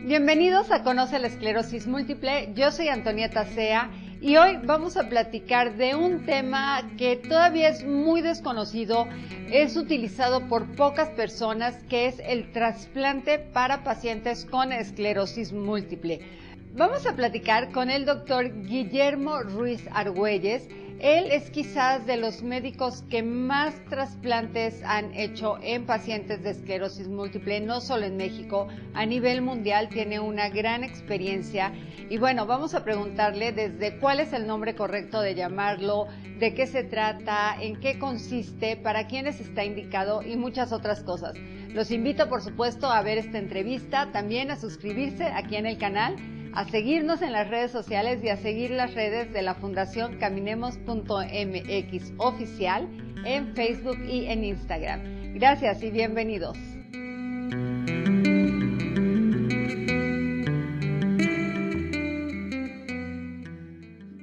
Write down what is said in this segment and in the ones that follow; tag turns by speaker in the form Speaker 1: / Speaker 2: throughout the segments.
Speaker 1: Bienvenidos a Conoce la Esclerosis Múltiple. Yo soy Antonieta Sea y hoy vamos a platicar de un tema que todavía es muy desconocido, es utilizado por pocas personas, que es el trasplante para pacientes con esclerosis múltiple. Vamos a platicar con el doctor Guillermo Ruiz Argüelles. Él es quizás de los médicos que más trasplantes han hecho en pacientes de esclerosis múltiple, no solo en México, a nivel mundial tiene una gran experiencia. Y bueno, vamos a preguntarle desde cuál es el nombre correcto de llamarlo, de qué se trata, en qué consiste, para quiénes está indicado y muchas otras cosas. Los invito, por supuesto, a ver esta entrevista, también a suscribirse aquí en el canal, a seguirnos en las redes sociales y a seguir las redes de la Fundación Caminemos.mx oficial en Facebook y en Instagram. Gracias y bienvenidos.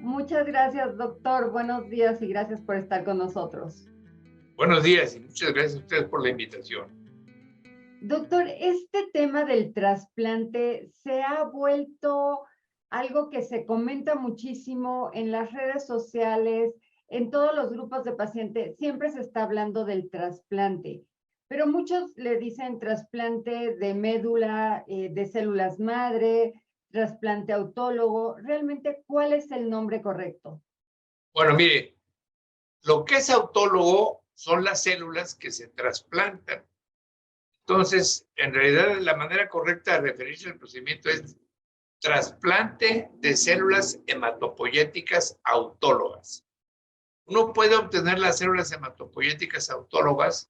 Speaker 1: Muchas gracias, doctor. Buenos días y gracias por estar con nosotros.
Speaker 2: Buenos días y muchas gracias a ustedes por la invitación.
Speaker 1: Doctor, este tema del trasplante se ha vuelto algo que se comenta muchísimo en las redes sociales, en todos los grupos de pacientes. Siempre se está hablando del trasplante, pero muchos le dicen trasplante de médula, de células madre, trasplante autólogo. ¿Realmente cuál es el nombre correcto?
Speaker 2: Bueno, mire, lo que es autólogo son las células que se trasplantan. Entonces, en realidad, la manera correcta de referirse al procedimiento es trasplante de células hematopoyéticas autólogas. Uno puede obtener las células hematopoyéticas autólogas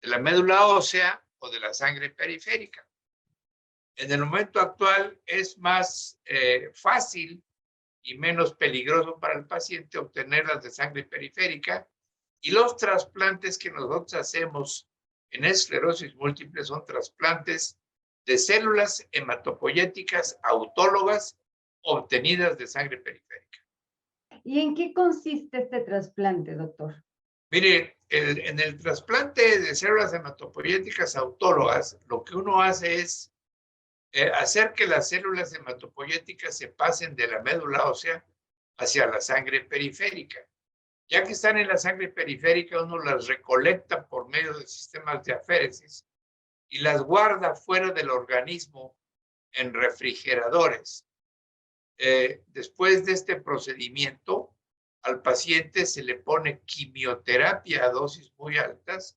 Speaker 2: de la médula ósea o de la sangre periférica. En el momento actual es más fácil y menos peligroso para el paciente obtenerlas de sangre periférica, y los trasplantes que nosotros hacemos en esclerosis múltiple son trasplantes de células hematopoyéticas autólogas obtenidas de sangre periférica.
Speaker 1: ¿Y en qué consiste este trasplante, doctor?
Speaker 2: Mire, en el trasplante de células hematopoyéticas autólogas, lo que uno hace es hacer que las células hematopoyéticas se pasen de la médula ósea hacia la sangre periférica. Ya que están en la sangre periférica, uno las recolecta por medio de sistemas de aféresis y las guarda fuera del organismo en refrigeradores. Después de este procedimiento, al paciente se le pone quimioterapia a dosis muy altas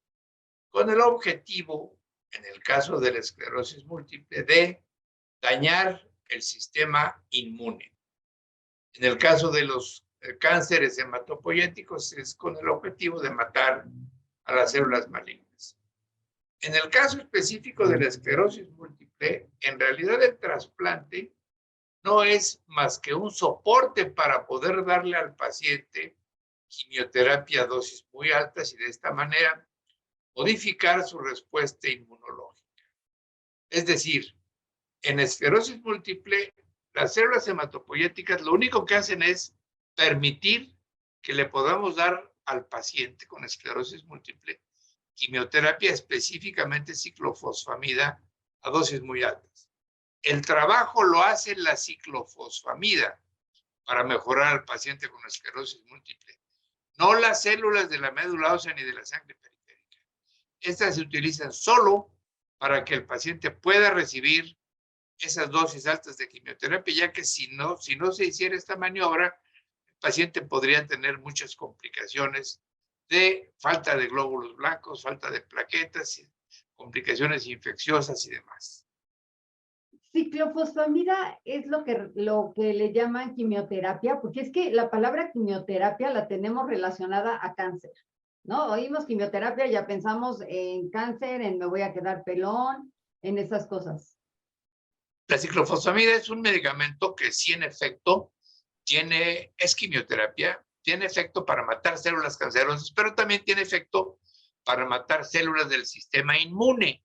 Speaker 2: con el objetivo, en el caso de la esclerosis múltiple, de dañar el sistema inmune. En el caso de los cánceres hematopoyéticos es con el objetivo de matar a las células malignas. En el caso específico de la esclerosis múltiple, en realidad el trasplante no es más que un soporte para poder darle al paciente quimioterapia a dosis muy altas y de esta manera modificar su respuesta inmunológica. Es decir, en esclerosis múltiple, las células hematopoyéticas lo único que hacen es permitir que le podamos dar al paciente con esclerosis múltiple quimioterapia, específicamente ciclofosfamida, a dosis muy altas. El trabajo lo hace la ciclofosfamida para mejorar al paciente con esclerosis múltiple, no las células de la médula ósea ni de la sangre periférica. Estas se utilizan solo para que el paciente pueda recibir esas dosis altas de quimioterapia, ya que si no se hiciera esta maniobra, el paciente podría tener muchas complicaciones de falta de glóbulos blancos, falta de plaquetas, complicaciones infecciosas y demás.
Speaker 1: Ciclofosfamida es lo que le llaman quimioterapia, porque es que la palabra quimioterapia la tenemos relacionada a cáncer, ¿no? Oímos quimioterapia, ya pensamos en cáncer, en me voy a quedar pelón, en esas cosas.
Speaker 2: La ciclofosfamida es un medicamento que sí, en efecto, es quimioterapia, tiene efecto para matar células cancerosas, pero también tiene efecto para matar células del sistema inmune.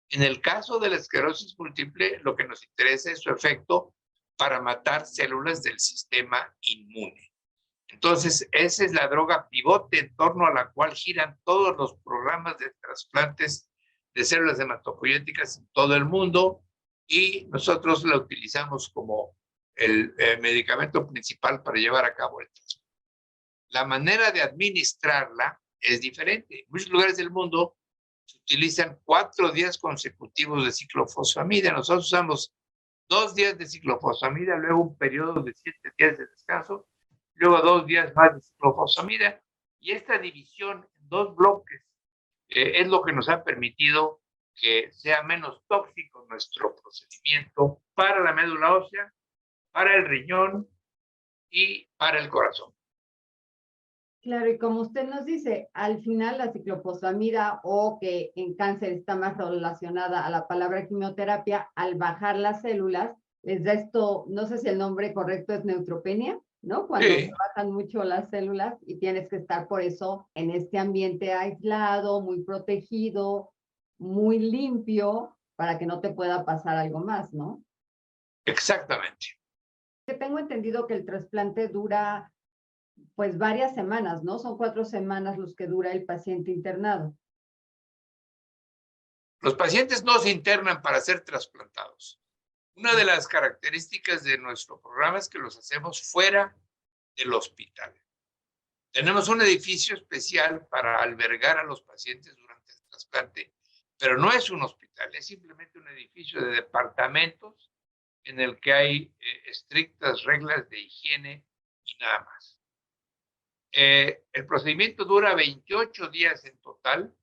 Speaker 2: En el caso de la esclerosis múltiple, lo que nos interesa es su efecto para matar células del sistema inmune. Entonces, esa es la droga pivote en torno a la cual giran todos los programas de trasplantes de células hematopoyéticas en todo el mundo, y nosotros la utilizamos como el medicamento principal para llevar a cabo el trasplante. La manera de administrarla es diferente. En muchos lugares del mundo se utilizan 4 días consecutivos de ciclofosfamida. Nosotros usamos 2 días de ciclofosfamida, luego un periodo de 7 días de descanso, luego 2 días más de ciclofosfamida. Y esta división en 2 bloques es lo que nos ha permitido que sea menos tóxico nuestro procedimiento para la médula ósea, para el riñón y para el corazón.
Speaker 1: Claro, y como usted nos dice, al final la ciclofosfamida, o que en cáncer está más relacionada a la palabra quimioterapia, al bajar las células, les da esto, no sé si el nombre correcto es neutropenia, ¿no? Cuando se bajan mucho las células y tienes que estar por eso en este ambiente aislado, muy protegido, muy limpio, para que no te pueda pasar algo más, ¿no?
Speaker 2: Exactamente.
Speaker 1: Que tengo entendido que el trasplante dura pues varias semanas, ¿no? Son 4 semanas los que dura el paciente internado.
Speaker 2: Los pacientes no se internan para ser trasplantados. Una de las características de nuestro programa es que los hacemos fuera del hospital. Tenemos un edificio especial para albergar a los pacientes durante el trasplante, pero no es un hospital, es simplemente un edificio de departamentos en el que hay estrictas reglas de higiene y nada más. El procedimiento dura 28 días en total.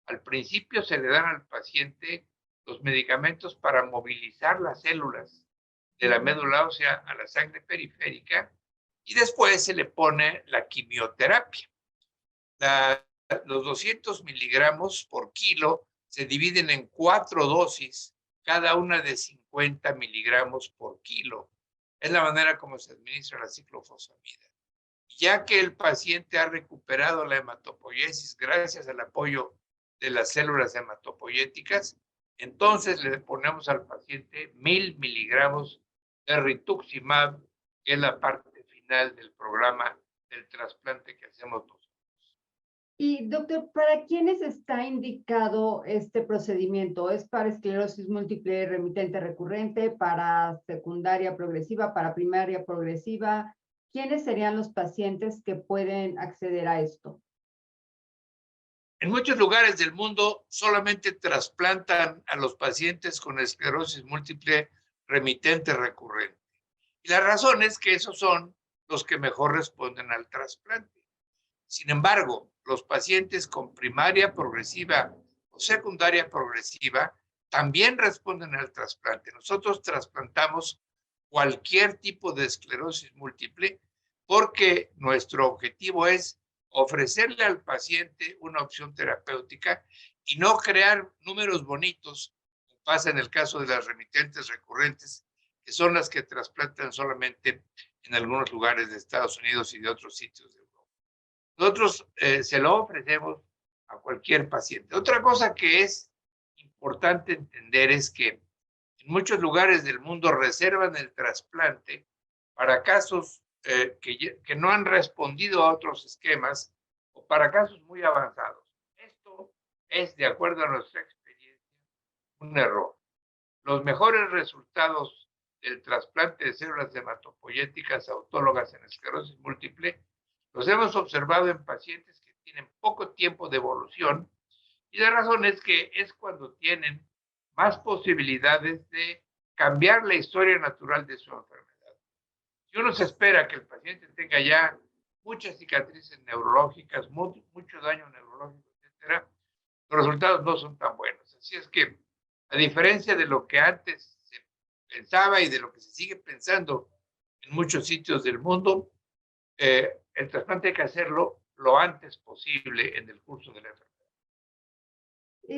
Speaker 2: Al principio se le dan al paciente los medicamentos para movilizar las células de la médula ósea a la sangre periférica y después se le pone la quimioterapia. Los 200 miligramos por kilo se dividen en 4 dosis, cada una de 50 miligramos por kilo. Es la manera como se administra la ciclofosfamida. Ya que el paciente ha recuperado la hematopoiesis gracias al apoyo de las células hematopoyéticas, entonces le ponemos al paciente 1000 miligramos de rituximab, que es la parte final del programa del trasplante que hacemos nosotros.
Speaker 1: Y doctor, ¿para quiénes está indicado este procedimiento? ¿Es para esclerosis múltiple remitente recurrente, para secundaria progresiva, para primaria progresiva? ¿Quiénes serían los pacientes que pueden acceder a esto?
Speaker 2: En muchos lugares del mundo solamente trasplantan a los pacientes con esclerosis múltiple remitente recurrente. Y la razón es que esos son los que mejor responden al trasplante. Sin embargo, los pacientes con primaria progresiva o secundaria progresiva también responden al trasplante. Nosotros trasplantamos cualquier tipo de esclerosis múltiple porque nuestro objetivo es ofrecerle al paciente una opción terapéutica y no crear números bonitos, como pasa en el caso de las remitentes recurrentes, que son las que trasplantan solamente en algunos lugares de Estados Unidos y de otros sitios de Europa. Nosotros se lo ofrecemos a cualquier paciente. Otra cosa que es importante entender es que en muchos lugares del mundo reservan el trasplante para casos que no han respondido a otros esquemas o para casos muy avanzados. Esto es, de acuerdo a nuestra experiencia, un error. Los mejores resultados del trasplante de células hematopoyéticas autólogas en esclerosis múltiple los hemos observado en pacientes que tienen poco tiempo de evolución y la razón es que es cuando tienen más posibilidades de cambiar la historia natural de su enfermedad. Si uno se espera que el paciente tenga ya muchas cicatrices neurológicas, mucho daño neurológico, etcétera, los resultados no son tan buenos. Así es que, a diferencia de lo que antes se pensaba y de lo que se sigue pensando en muchos sitios del mundo, el trasplante hay que hacerlo lo antes posible en el curso de la enfermedad.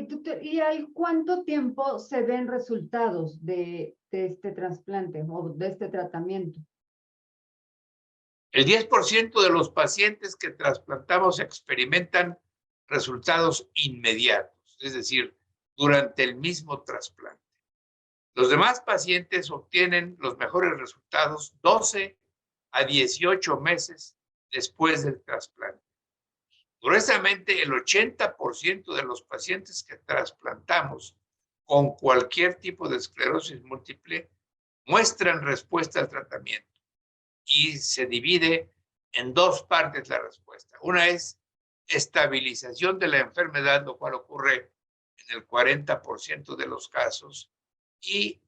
Speaker 1: Doctor, ¿y al cuánto tiempo se ven resultados de este trasplante o de este tratamiento?
Speaker 2: El 10% de los pacientes que trasplantamos experimentan resultados inmediatos, es decir, durante el mismo trasplante. Los demás pacientes obtienen los mejores resultados 12 a 18 meses después del trasplante. Gruesamente, el 80% de los pacientes que trasplantamos con cualquier tipo de esclerosis múltiple muestran respuesta al tratamiento y se divide en dos partes la respuesta. Una es estabilización de la enfermedad, lo cual ocurre en el 40% de los casos, y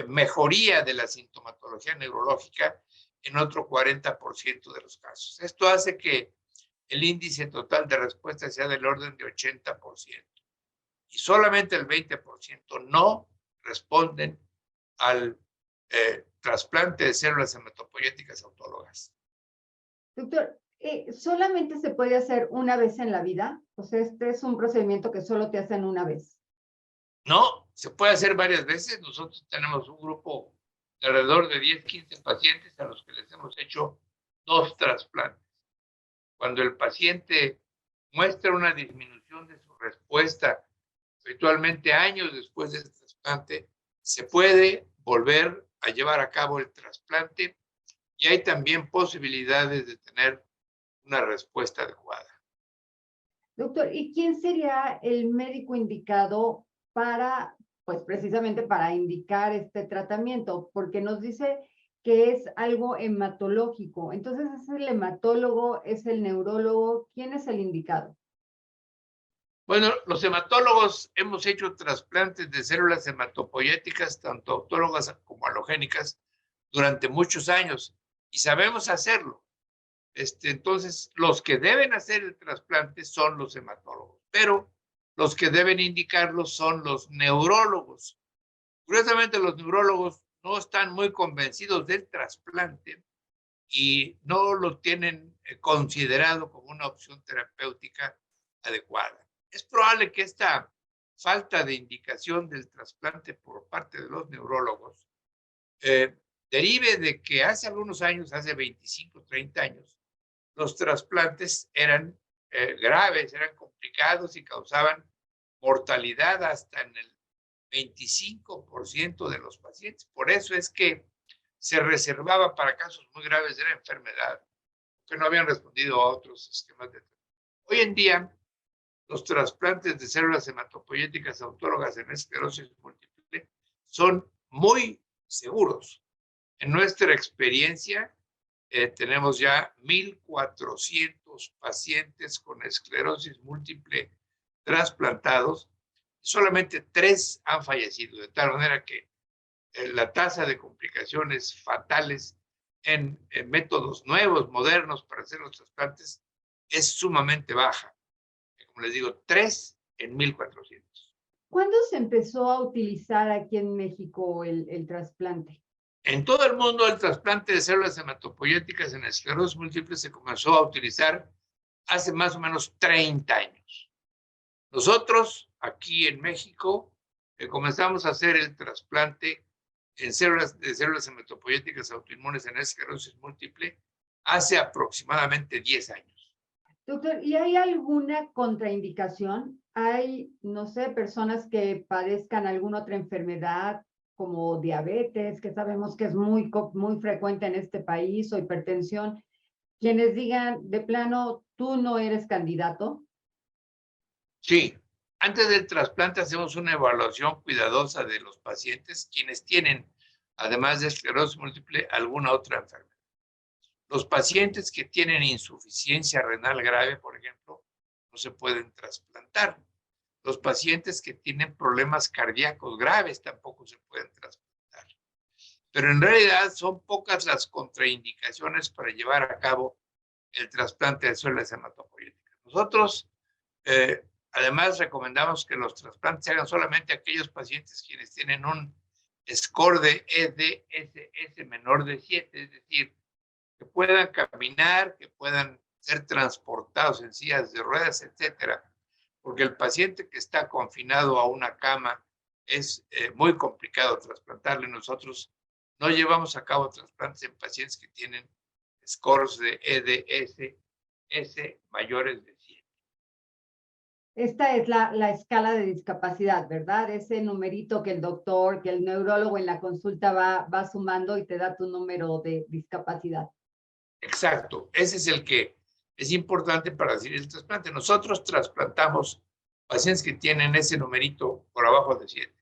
Speaker 2: mejoría de la sintomatología neurológica en otro 40% de los casos. Esto hace que el índice total de respuesta sea del orden de 80%. Y solamente el 20% no responden al trasplante de células hematopoyéticas autólogas.
Speaker 1: Doctor, ¿solamente se puede hacer una vez en la vida? O sea, este es un procedimiento que solo te hacen una vez.
Speaker 2: No, se puede hacer varias veces. Nosotros tenemos un grupo de alrededor de 10, 15 pacientes a los que les hemos hecho 2 trasplantes. Cuando el paciente muestra una disminución de su respuesta, habitualmente años después del trasplante, se puede volver a llevar a cabo el trasplante y hay también posibilidades de tener una respuesta adecuada.
Speaker 1: Doctor, ¿y quién sería el médico indicado para, pues precisamente para indicar este tratamiento? Porque nos dice que es algo hematológico. Entonces, ¿es el hematólogo, es el neurólogo? ¿Quién es el indicado?
Speaker 2: Bueno, los hematólogos hemos hecho trasplantes de células hematopoyéticas, tanto autólogas como halogénicas, durante muchos años y sabemos hacerlo. Entonces, los que deben hacer el trasplante son los hematólogos, pero los que deben indicarlo son los neurólogos. Curiosamente, los neurólogos no están muy convencidos del trasplante y no lo tienen considerado como una opción terapéutica adecuada. Es probable que esta falta de indicación del trasplante por parte de los neurólogos derive de que hace algunos años, hace 25, 30 años, los trasplantes eran graves, eran complicados y causaban mortalidad hasta en el 25% de los pacientes. Por eso es que se reservaba para casos muy graves de la enfermedad, que no habían respondido a otros esquemas de tratamiento. Hoy en día, los trasplantes de células hematopoyéticas autólogas en esclerosis múltiple son muy seguros. En nuestra experiencia, tenemos ya 1,400 pacientes con esclerosis múltiple trasplantados. Solamente 3 han fallecido, de tal manera que la tasa de complicaciones fatales en métodos nuevos, modernos para hacer los trasplantes es sumamente baja. Como les digo, 3 en 1,400.
Speaker 1: ¿Cuándo se empezó a utilizar aquí en México el trasplante?
Speaker 2: En todo el mundo, el trasplante de células hematopoyéticas en esclerosis múltiple se comenzó a utilizar hace más o menos 30 años. Nosotros, aquí en México, comenzamos a hacer el trasplante en células hematopoyéticas autoinmunes en esclerosis múltiple hace aproximadamente 10 años.
Speaker 1: Doctor, ¿y hay alguna contraindicación? ¿Hay, no sé, personas que padezcan alguna otra enfermedad como diabetes, que sabemos que es muy frecuente en este país, o hipertensión, quienes digan de plano, tú no eres candidato?
Speaker 2: Sí, antes del trasplante hacemos una evaluación cuidadosa de los pacientes quienes tienen, además de esclerosis múltiple, alguna otra enfermedad. Los pacientes que tienen insuficiencia renal grave, por ejemplo, no se pueden trasplantar. Los pacientes que tienen problemas cardíacos graves tampoco se pueden trasplantar. Pero en realidad son pocas las contraindicaciones para llevar a cabo el trasplante de células hematopoyéticas. Nosotros, además, recomendamos que los trasplantes se hagan solamente a aquellos pacientes quienes tienen un score de EDSS menor de 7, es decir, que puedan caminar, que puedan ser transportados en sillas de ruedas, etcétera. Porque el paciente que está confinado a una cama es muy complicado trasplantarle. Nosotros no llevamos a cabo trasplantes en pacientes que tienen scores de EDSS mayores de 7.
Speaker 1: Esta es la escala de discapacidad, ¿verdad? Ese numerito que el doctor, que el neurólogo en la consulta va sumando y te da tu número de discapacidad.
Speaker 2: Exacto, ese es el que es importante para decir el trasplante. Nosotros trasplantamos pacientes que tienen ese numerito por abajo de 7.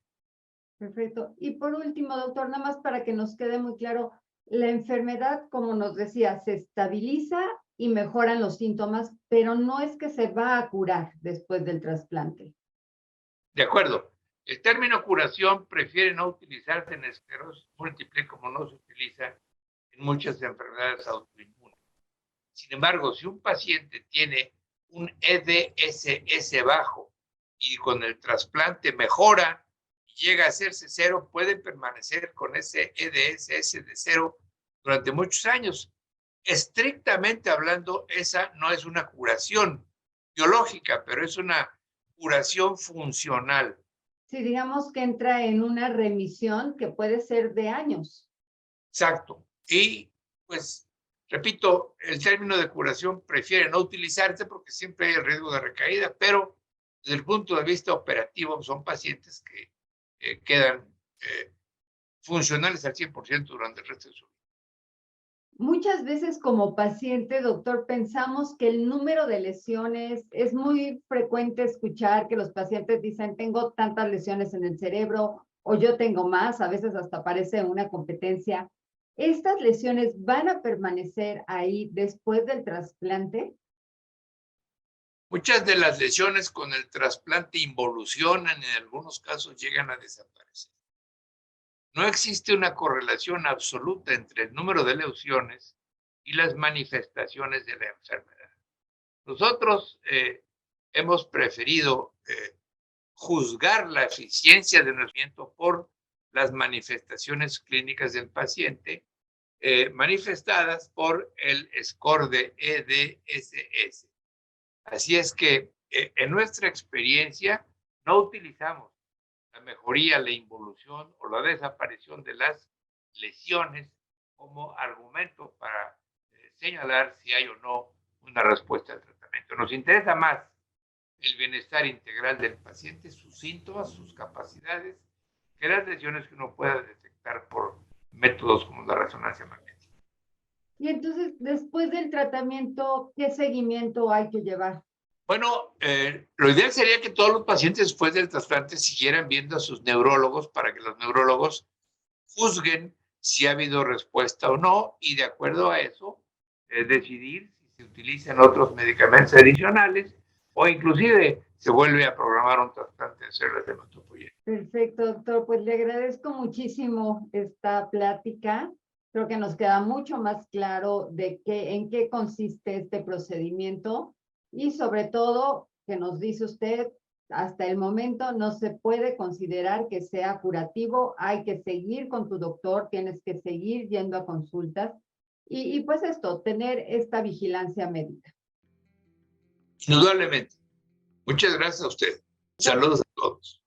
Speaker 1: Perfecto. Y por último, doctor, nada más para que nos quede muy claro, la enfermedad, como nos decía, se estabiliza y mejoran los síntomas, pero no es que se va a curar después del trasplante.
Speaker 2: De acuerdo. El término curación prefiere no utilizarse en esclerosis múltiple como no se utiliza en muchas enfermedades autoinmunes. Sin embargo, si un paciente tiene un EDSS bajo y con el trasplante mejora y llega a hacerse 0, puede permanecer con ese EDSS de 0 durante muchos años. Estrictamente hablando, esa no es una curación biológica, pero es una curación funcional.
Speaker 1: Sí, digamos que entra en una remisión que puede ser de años.
Speaker 2: Exacto. Y pues, repito, el término de curación prefiere no utilizarse porque siempre hay el riesgo de recaída, pero desde el punto de vista operativo son pacientes que quedan funcionales al 100% durante el resto de su vida.
Speaker 1: Muchas veces como paciente, doctor, pensamos que el número de lesiones, es muy frecuente escuchar que los pacientes dicen, tengo tantas lesiones en el cerebro o yo tengo más, a veces hasta parece una competencia. ¿Estas lesiones van a permanecer ahí después del trasplante?
Speaker 2: Muchas de las lesiones con el trasplante involucionan, en algunos casos llegan a desaparecer. No existe una correlación absoluta entre el número de lesiones y las manifestaciones de la enfermedad. Nosotros hemos preferido juzgar la eficiencia del tratamiento por las manifestaciones clínicas del paciente manifestadas por el score de EDSS. Así es que en nuestra experiencia no utilizamos la mejoría, la involución o la desaparición de las lesiones como argumento para señalar si hay o no una respuesta al tratamiento. Nos interesa más el bienestar integral del paciente, sus síntomas, sus capacidades, que las lesiones que uno pueda detectar por métodos como la resonancia magnética.
Speaker 1: Y entonces, después del tratamiento, ¿qué seguimiento hay que llevar?
Speaker 2: Bueno, lo ideal sería que todos los pacientes después del trasplante siguieran viendo a sus neurólogos para que los neurólogos juzguen si ha habido respuesta o no y de acuerdo a eso decidir si se utilizan otros medicamentos adicionales o inclusive se vuelve a programar un trasplante de células hematopoyéticas.
Speaker 1: Perfecto, doctor. Pues le agradezco muchísimo esta plática. Creo que nos queda mucho más claro de en qué consiste este procedimiento y sobre todo que nos dice usted, hasta el momento no se puede considerar que sea curativo, hay que seguir con tu doctor, tienes que seguir yendo a consultas y pues esto, tener esta vigilancia médica.
Speaker 2: Indudablemente. Muchas gracias a usted. Saludos a todos.